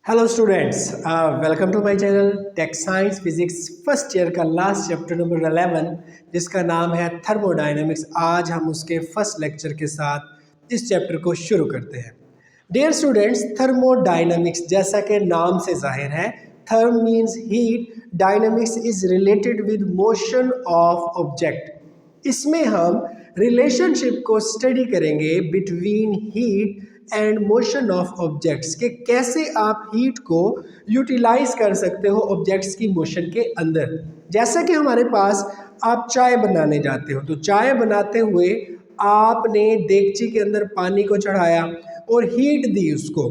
Hello students, welcome to my channel tech science physics first year का last chapter number 11 जिसका नाम है thermodynamics. आज हम उसके फर्स्ट लेक्चर के साथ इस चैप्टर को शुरू करते हैं। डियर स्टूडेंट्स, थर्मोडायनेमिक्स जैसा कि नाम से जाहिर है, therm means heat, dynamics is related with motion of object. इसमें हम रिलेशनशिप को स्टडी करेंगे between heat and motion of objects के कैसे आप हीट को यूटिलाइज कर सकते हो ऑब्जेक्ट्स की मोशन के अंदर। जैसा कि हमारे पास आप चाय बनाने जाते हो तो चाय बनाते हुए आपने देगची के अंदर पानी को चढ़ाया और हीट दी उसको।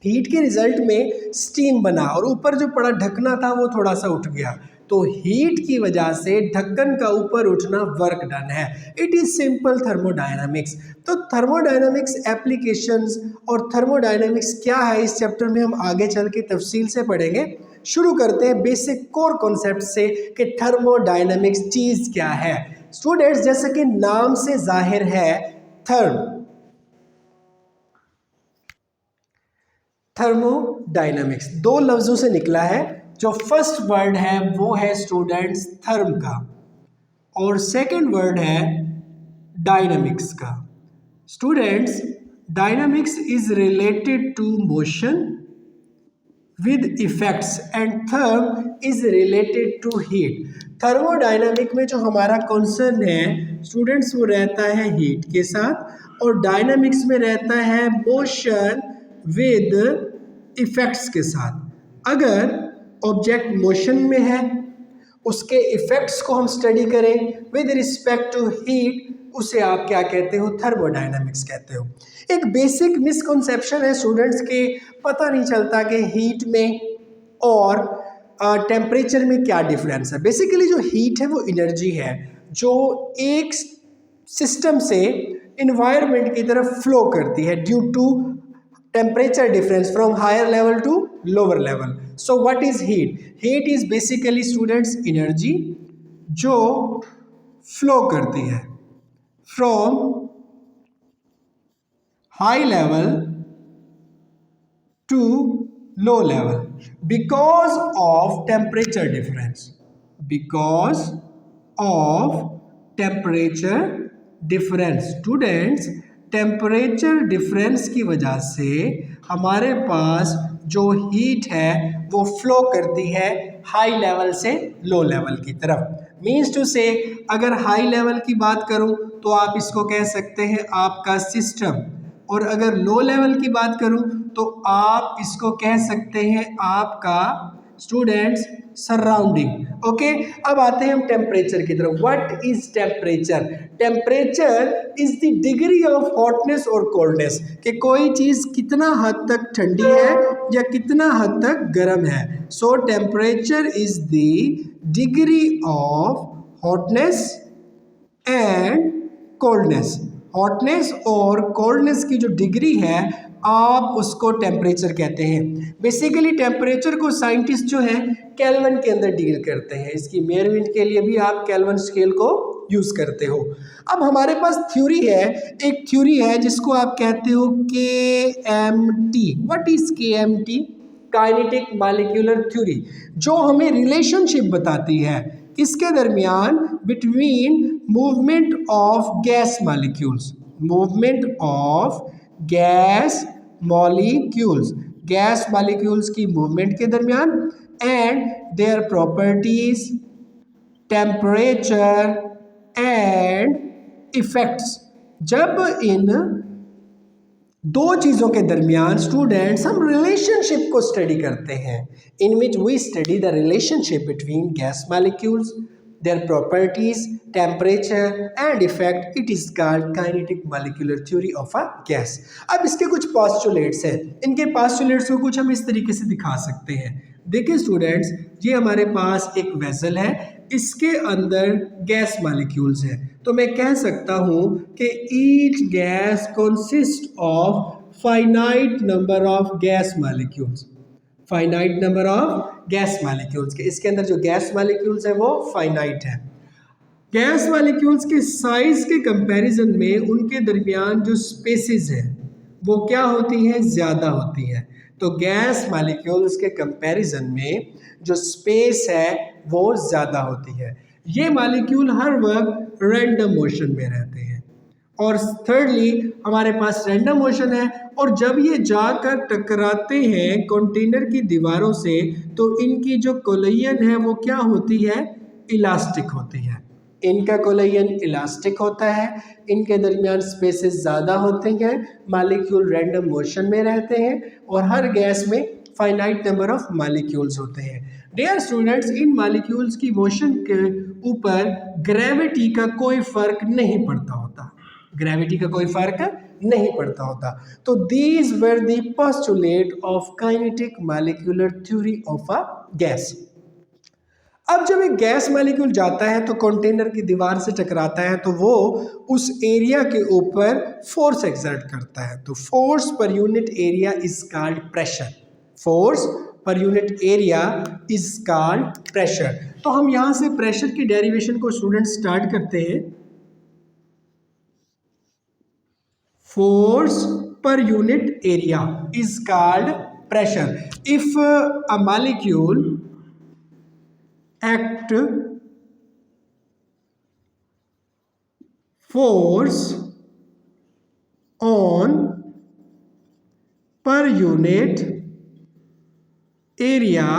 हीट के रिजल्ट में स्टीम बना और ऊपर जो पड़ा ढकना था वो थोड़ा सा उठ गया, तो हीट की वजह से ढक्कन का ऊपर उठना वर्क डन है। It is simple thermodynamics. तो थर्मोडायनामिक्स एप्लीकेशंस और थर्मोडायनामिक्स क्या है इस चैप्टर में हम आगे चल के तफसील से पढ़ेंगे। शुरू करते हैं बेसिक कोर कॉन्सेप्ट से कि थर्मोडायनामिक्स चीज क्या है। स्टूडेंट्स, जैसे कि नाम से जाहिर है, थर्मोडायनामिक्स दो लफ्जों से निकला है। जो फर्स्ट वर्ड है वो है स्टूडेंट्स थर्म का और सेकंड वर्ड है डायनामिक्स का। Students, dynamics is related to motion with effects and therm is related to heat. Thermodynamic में जो हमारा कॉन्सर्न है स्टूडेंट्स वो रहता है हीट के साथ और डायनामिक्स में रहता है मोशन विद इफेक्ट्स के साथ। अगर ऑब्जेक्ट मोशन में है उसके इफेक्ट्स को हम स्टडी करें विद रिस्पेक्ट टू हीट, उसे आप क्या कहते हो? थर्मोडायनामिक्स कहते हो। एक बेसिक मिसकंसेप्शन है स्टूडेंट्स के, पता नहीं चलता कि हीट में और टेम्परेचर में क्या डिफरेंस है। बेसिकली जो हीट है वो एनर्जी है जो एक सिस्टम से इन्वायरमेंट की तरफ फ्लो करती है due to temperature difference from higher level to lower level. So what is heat? Heat is basically students energy जो flow करती है from high level to low level because of temperature difference. Because of temperature difference. Students, temperature difference की वजह से हमारे पास जो heat है वो फ्लो करती है हाई लेवल से लो लेवल की तरफ। मीन्स टू से, अगर हाई लेवल की बात करूं तो आप इसको कह सकते हैं आपका सिस्टम, और अगर लो लेवल की बात करूं तो आप इसको कह सकते हैं आपका स्टूडेंट्स सराउंडिंग। ओके, अब आते हैं हम टेम्परेचर की तरफ। What is temperature? Temperature is the degree of hotness और कोल्डनेस, कि कोई चीज कितना हद तक ठंडी है या कितना हद तक गर्म है। सो temperature is the degree of hotness and coldness. Hotness और कोल्डनेस की जो डिग्री है आप उसको टेम्परेचर कहते हैं। बेसिकली टेम्परेचर को साइंटिस्ट जो है केल्विन के अंदर डील करते हैं। इसकी मेजरमेंट के लिए भी आप केल्विन स्केल को यूज करते हो। अब हमारे पास थ्योरी है, एक थ्योरी है जिसको आप कहते हो KMT। What is KMT? Kinetic molecular theory, जो हमें रिलेशनशिप बताती है किसके दरमियान? Between movement of gas molecules. Movement of gas molecules, gas molecules की मूवमेंट के दरमियान and there properties, temperature and effects. जब इन दो चीज़ों के दरमियान स्टूडेंट्स हम रिलेशनशिप को स्टडी करते हैं, in which we study the relationship between gas molecules, their properties, temperature and effect, it is called kinetic molecular theory of a gas. अब इसके कुछ पॉस्टुलेट्स हैं, इनके पॉस्टुलेट्स को कुछ हम इस तरीके से दिखा सकते हैं। देखिए स्टूडेंट्स, ये हमारे पास एक वेसल है, इसके अंदर गैस मॉलिक्यूल्स हैं, तो मैं कह सकता हूं कि each gas consist of finite number of gas molecules. Finite number of gas molecules के इसके अंदर जो गैस मॉलिक्यूल्स है वो फाइनाइट है। गैस मॉलिक्यूल्स के साइज के कंपैरिजन में उनके दरमियान जो स्पेसेस हैं वो क्या होती हैं? ज़्यादा होती हैं। तो गैस मॉलिक्यूल्स के कंपैरिजन में जो स्पेस है वो ज़्यादा होती है। ये मॉलिक्यूल हर वक्त रैंडम मोशन में रहते हैं। और थर्डली हमारे पास रैंडम मोशन है, और जब ये जाकर टकराते हैं कंटेनर की दीवारों से तो इनकी जो कोलिजन है वो क्या होती है, इलास्टिक होती है। इनका कोलिजन इलास्टिक होता है, इनके दरमियान स्पेसेस ज़्यादा होते हैं, मॉलिक्यूल रैंडम मोशन में रहते हैं और हर गैस में फाइनाइट नंबर ऑफ मॉलिक्यूल्स होते हैं। डियर स्टूडेंट्स, इन मॉलिक्यूल्स की मोशन के ऊपर ग्रेविटी का कोई फर्क नहीं पड़ता होता, ग्रेविटी का कोई फर्क नहीं पड़ता होता। तो these were the postulate of kinetic molecular theory of a gas. अब जब एक गैस मॉलिक्यूल जाता है तो कंटेनर की दीवार से टकराता है तो वो उस एरिया के ऊपर फोर्स एक्सर्ट करता है। तो force per unit area is called pressure. Force per unit area is called pressure. तो हम यहां से प्रेशर की डेरिवेशन को स्टूडेंट स्टार्ट करते हैं। Force per unit area is called pressure. If a molecule act force on per unit area,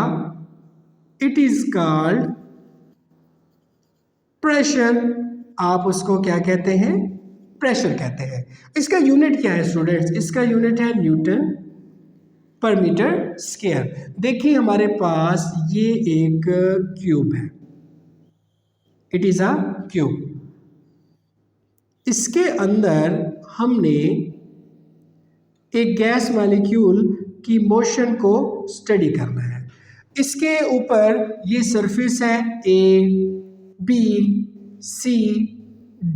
it is called pressure. आप उसको क्या कहते हैं, प्रेशर कहते हैं। इसका यूनिट क्या है स्टूडेंट्स, इसका यूनिट है न्यूटन पर मीटर स्क्वायर। देखिए हमारे पास ये एक क्यूब है, इट इज अ क्यूब। इसके अंदर हमने एक गैस मॉलिक्यूल की मोशन को स्टडी करना है। इसके ऊपर ये सरफेस है ए बी सी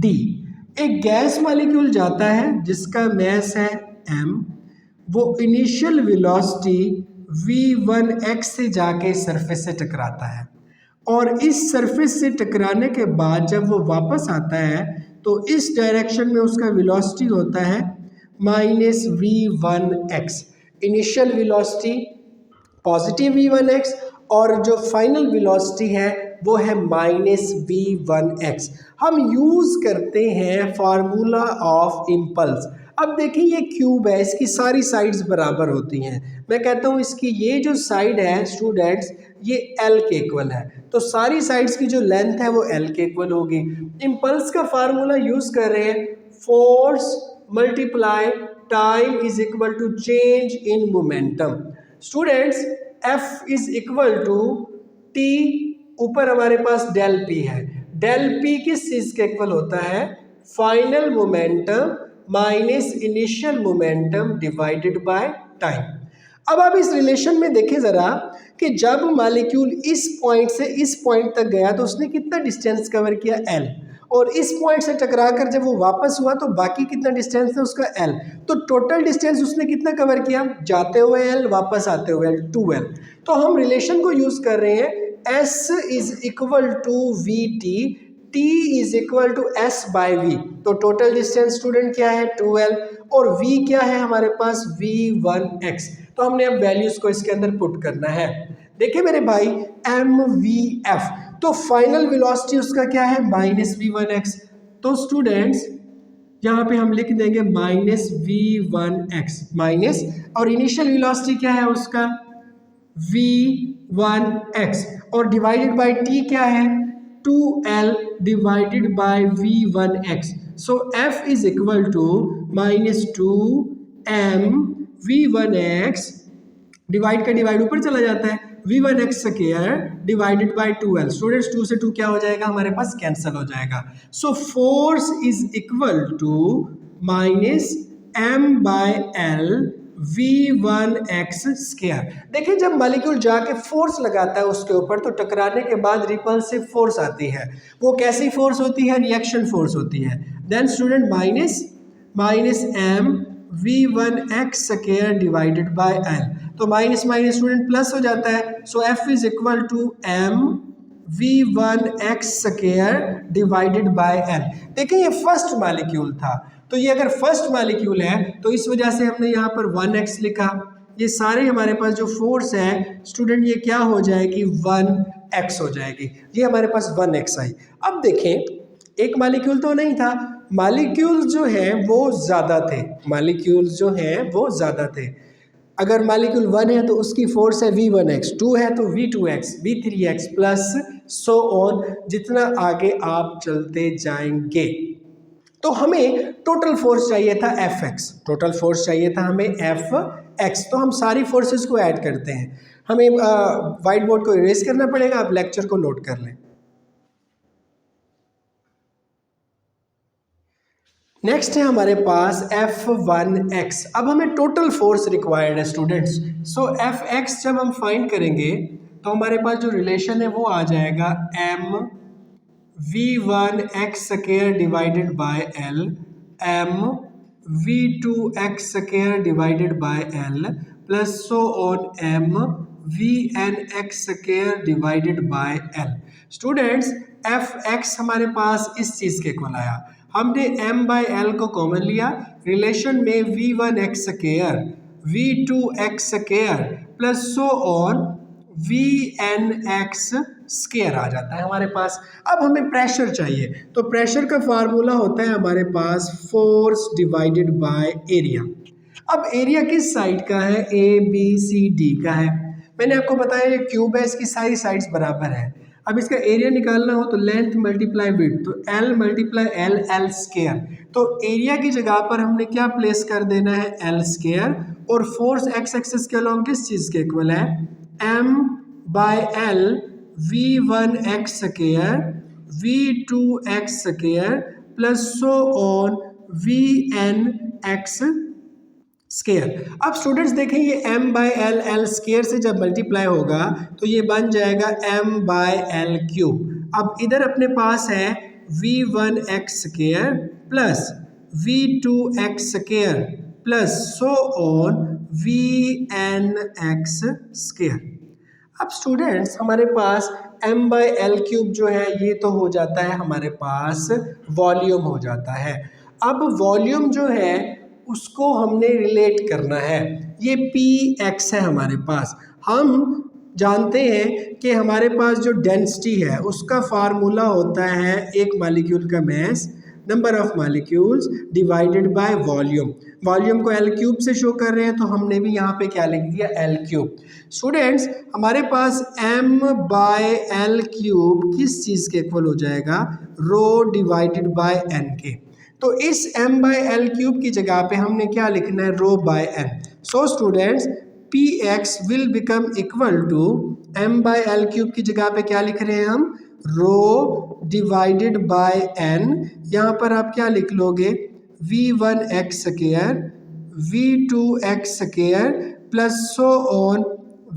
डी। एक गैस मॉलिक्यूल जाता है जिसका मास है m, वो इनिशियल वेलोसिटी v1x से जाके सरफेस से टकराता है और इस सरफेस से टकराने के बाद जब वो वापस आता है तो इस डायरेक्शन में उसका वेलोसिटी होता है -v1x। Initial velocity positive v1x और जो फाइनल वेलोसिटी है वो है -v1x। हम यूज़ करते हैं फार्मूला ऑफ इम्पल्स। अब देखिए ये क्यूब है, इसकी सारी साइड्स बराबर होती हैं। मैं कहता हूँ इसकी ये जो साइड है स्टूडेंट्स ये L के इक्वल है, तो सारी साइड्स की जो लेंथ है वो L के इक्वल होगी। इम्पल्स का फार्मूला यूज़ कर रहे हैं, force multiply time is equal to change in momentum. Students F is equal to T, ऊपर हमारे पास डेल P है, डेल P किस चीज के इक्वल होता है, final momentum minus initial momentum divided by time. अब आप इस रिलेशन में देखें जरा कि जब मॉलिक्यूल इस पॉइंट से इस पॉइंट तक गया तो उसने कितना डिस्टेंस कवर किया L, और इस पॉइंट से टकरा कर जब वो वापस हुआ तो बाकी कितना डिस्टेंस था उसका L। तो टोटल डिस्टेंस उसने कितना कवर किया, जाते हुए L वापस आते हुए L, 2L। तो हम रिलेशन को यूज कर रहे हैं S is equal to VT, T is equal to S by V। तो टोटल डिस्टेंस स्टूडेंट क्या है 2L, और V क्या है हमारे पास V1x। तो हमने अब वैल्यूज को इसके अंदर पुट करना है। देखिए मेरे भाई MVF, तो फाइनल वेलोसिटी उसका क्या है -v1x। तो स्टूडेंट्स यहाँ पे हम लिख देंगे -v1x माइनस, और इनिशियल वेलोसिटी क्या है उसका v1x, और डिवाइडेड बाय t क्या है 2L divided by v1x। So F is equal to -2m v1x, divide का डिवाइड ऊपर चला जाता है, v1x square divided bye 2L। Students 2 से 2 क्या हो जाएगा हमारे पास, कैंसिल हो जाएगा। So force is equal to -m by L v1x square. देखिए जब मॉलिक्यूल जाके फोर्स लगाता है उसके ऊपर तो टकराने के बाद रिपल्सिव फोर्स आती है। वो कैसी फोर्स होती है, रिएक्शन फोर्स होती है। Then student minus m v1x square divided by L, तो माइनस माइनस स्टूडेंट प्लस हो जाता है। So F is equal to m v1x square divided by L। देखिए ये फर्स्ट मॉलिक्यूल था, तो ये अगर फर्स्ट मॉलिक्यूल है तो इस वजह से हमने यहाँ पर 1x लिखा, ये सारे हमारे पास जो फोर्स है स्टूडेंट, ये क्या हो जाएगी 1x हो जाएगी। ये हमारे पास 1x आई। अब देखें, एक मालिक्यूल तो नहीं था, मालिक्यूल्स जो हैं वो ज़्यादा थे, मालिक्यूल्स जो हैं वो ज़्यादा थे। अगर मालिक्यूल 1 है तो उसकी फोर्स है v1x, 2 है तो v2x, v3x plus so on, जितना आगे आप चलते जाएंगे। तो हमें टोटल फोर्स चाहिए था fx, टोटल फोर्स चाहिए था हमें fx। तो हम सारी फोर्सेस को ऐड करते हैं। हमें वाइट बोर्ड को इरेज करना पड़ेगा, आप लेक्चर को नोट कर लें। नेक्स्ट है हमारे पास F1x। अब हमें टोटल फोर्स रिक्वायर्ड है स्टूडेंट्स। सो Fx जब हम फाइंड करेंगे तो हमारे पास जो रिलेशन है वो आ जाएगा m v1x square divided by l m v2x square divided by l plus so on m vnx square divided by l। Students Fx हमारे पास इस चीज़ के इक्वल आया, हमने m बाई एल को कॉमन लिया, रिलेशन में v1x square v2x square plus so on vnx square आ जाता है हमारे पास। अब हमें प्रेशर चाहिए, तो प्रेशर का फार्मूला होता है हमारे पास फोर्स डिवाइडेड बाय एरिया। अब एरिया किस साइड का है, ए बी सी डी का है। मैंने आपको बताया ये क्यूब है, इसकी सारी साइड्स बराबर है। अब इसका एरिया निकालना हो तो लेंथ मल्टीप्लाई विड्थ, तो L multiply L, L square. तो एरिया की जगह पर हमने क्या प्लेस कर देना है, L स्क्वायर। और फोर्स एक्स एक्सिस के अलॉन्ग किस चीज़ के इक्वल है, M by L v1x square v2x square plus so on vnx square. अब स्टूडेंट्स देखें, ये m by L, L square से जब मल्टीप्लाई होगा तो ये बन जाएगा m बाई एल क्यूब। अब इधर अपने पास है v1x square plus v2x square plus so on vnx square. अब स्टूडेंट्स हमारे पास m बाई एल क्यूब जो है ये तो हो जाता है हमारे पास वॉल्यूम हो जाता है। अब वॉल्यूम जो है उसको हमने रिलेट करना है, ये px है हमारे पास। हम जानते हैं कि हमारे पास जो डेंसिटी है उसका फार्मूला होता है एक मॉलिक्यूल का mass, number of molecules divided by volume. Volume को एल क्यूब से शो कर रहे हैं तो हमने भी यहाँ पे क्या लिख दिया, एल क्यूब। स्टूडेंट्स हमारे पास m बाय एल क्यूब किस चीज़ के इक्वल हो जाएगा, रो डिवाइडेड बाय n के। तो इस m बाई एल क्यूब की जगह पे हमने क्या लिखना है, rho by n। So students px will become equal to m by L cube की जगह पे क्या लिख रहे हैं हम, रो डिवाइडेड बाय n। यहाँ पर आप क्या लिख लोगे, v1x square v2x square plus so on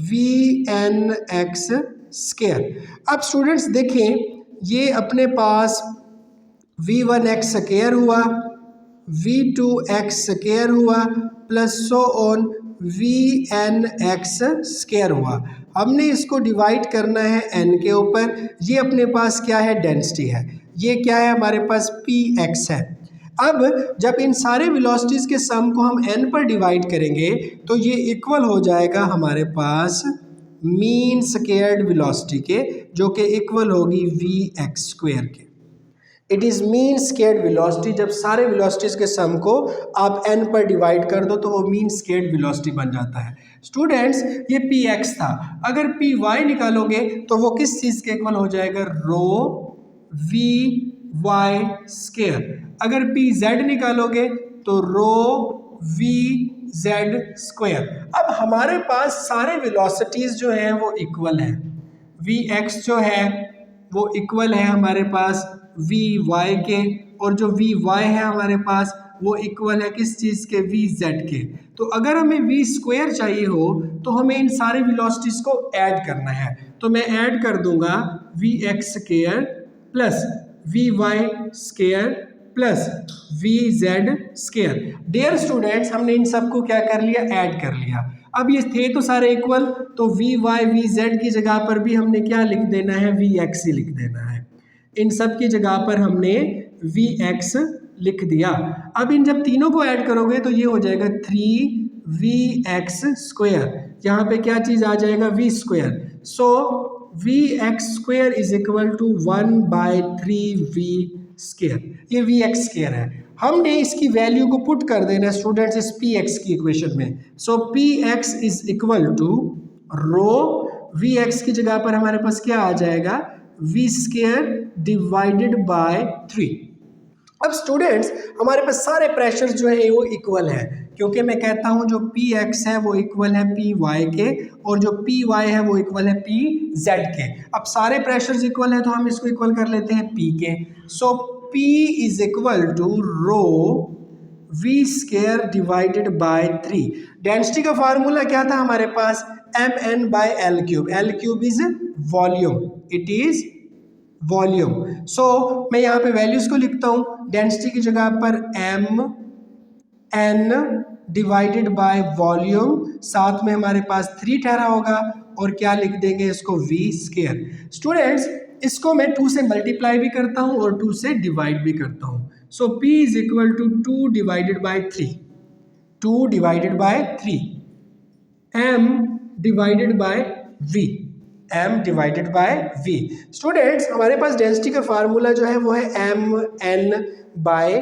vnx square. अब स्टूडेंट्स देखें, ये अपने पास v1x स्क्वायर हुआ, v2x स्क्वायर हुआ plus so on vnx square हुआ। हमने इसको डिवाइड करना है n के ऊपर। ये अपने पास क्या है, डेंसिटी है। ये क्या है हमारे पास, px है। अब जब इन सारे वेलोसिटीज़ के सम को हम n पर डिवाइड करेंगे तो ये इक्वल हो जाएगा हमारे पास मीन स्क्वायर्ड वेलोसिटी के, जो कि इक्वल होगी vx स्क्वायर के। It is mean squared velocity. जब सारे वेलोसिटीज के सम को आप n पर डिवाइड कर दो तो वो मीन स्क्वायर्ड वेलोसिटी बन जाता है। स्टूडेंट्स ये px था, अगर py निकालोगे तो वो किस चीज़ के इक्वल हो जाएगा, रो vy स्क्वायर। अगर pz निकालोगे तो रो vz स्क्वायर। अब हमारे पास सारे वेलोसिटीज जो हैं वो इक्वल हैं। vx जो है वो इक्वल है हमारे पास vy के, और जो vy है हमारे पास वो इक्वल है किस चीज़ के, vz के। तो अगर हमें v स्क्वायर चाहिए हो तो हमें इन सारे वेलोसिटीज को ऐड करना है। तो मैं ऐड कर दूंगा vx square plus vy square plus vz square. Dear students हमने इन सबको क्या कर लिया, ऐड कर लिया। अब ये थे तो सारे इक्वल, तो vy vz की जगह पर भी हमने क्या लिख देना है, vx ही लिख देना है। इन सब की जगह पर हमने vx लिख दिया। अब इन जब तीनों को ऐड करोगे तो ये हो जाएगा 3 वी एक्स स्क्वेयर, यहाँ पे क्या चीज आ जाएगा V square, so V X square is equal to 1/3 V square, ये वी एक्स स्क्वेयर है। हमने इसकी वैल्यू को पुट कर देना स्टूडेंट्स इस पी एक्स की इक्वेशन में, so P x is equal to rho v x की जगह पर हमारे पास क्या आ जाएगा वी स्क्वेयर डिवाइडेड बाय 3। अब स्टूडेंट्स हमारे पास सारे प्रेशर जो है वो इक्वल है, क्योंकि मैं कहता हूं जो पी एक्स है वो इक्वल है पी वाई के और जो पी वाई है वो इक्वल है पी जेड के। अब सारे प्रेशर्स इक्वल है तो हम इसको इक्वल कर लेते हैं पी के, so P is equal to rho v square divided by 3। Density का फार्मूला क्या था हमारे पास M N by L cube is volume, it is volume. So मैं यहाँ पे वैल्यूज को लिखता हूँ, डेंसिटी की जगह पर M N divided by volume, साथ में हमारे पास 3 ठहरा होगा और क्या लिख देंगे इसको वी स्क्वायर। स्टूडेंट्स इसको मैं 2 से मल्टीप्लाई भी करता हूँ और 2 से डिवाइड भी करता हूँ, so P is equal to 2 divided by 3, 2 divided by 3 m divided by v, m divided by v। Students हमारे पास डेंसिटी का फार्मूला जो है वो है m n बाय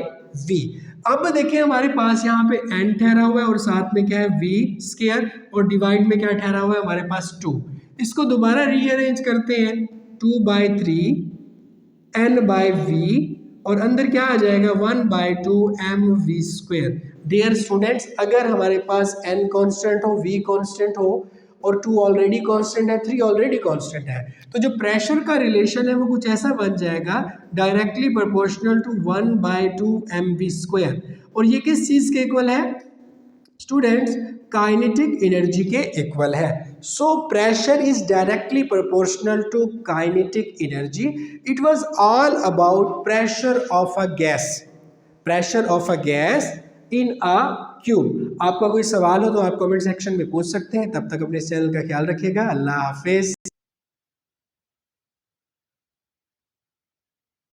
v। अब देखिए हमारे पास यहाँ पे n ठहरा हुआ है और साथ में क्या है v स्क्वायर और डिवाइड में क्या ठहरा हुआ है हमारे पास 2। इसको दोबारा रीअरेंज करते हैं, 2/3 n बाय v और अंदर क्या आ जाएगा 1/2 mv स्क्वायर। डियर स्टूडेंट्स अगर हमारे पास n कांस्टेंट हो, v कांस्टेंट हो और 2 ऑलरेडी कांस्टेंट है, 3 ऑलरेडी कांस्टेंट है, तो जो प्रेशर का रिलेशन है वो कुछ ऐसा बन जाएगा directly proportional to 1/2 mv square. और ये किस चीज के इक्वल है स्टूडेंट्स, काइनेटिक एनर्जी के इक्वल है। So pressure is directly proportional to kinetic energy. It was all about pressure of a gas, pressure of a gas in a cube. आपका कोई सवाल हो तो आप कमेंट सेक्शन में पूछ सकते हैं। तब तक अपने चैनल का ख्याल रखिएगा। अल्लाह हाफिज।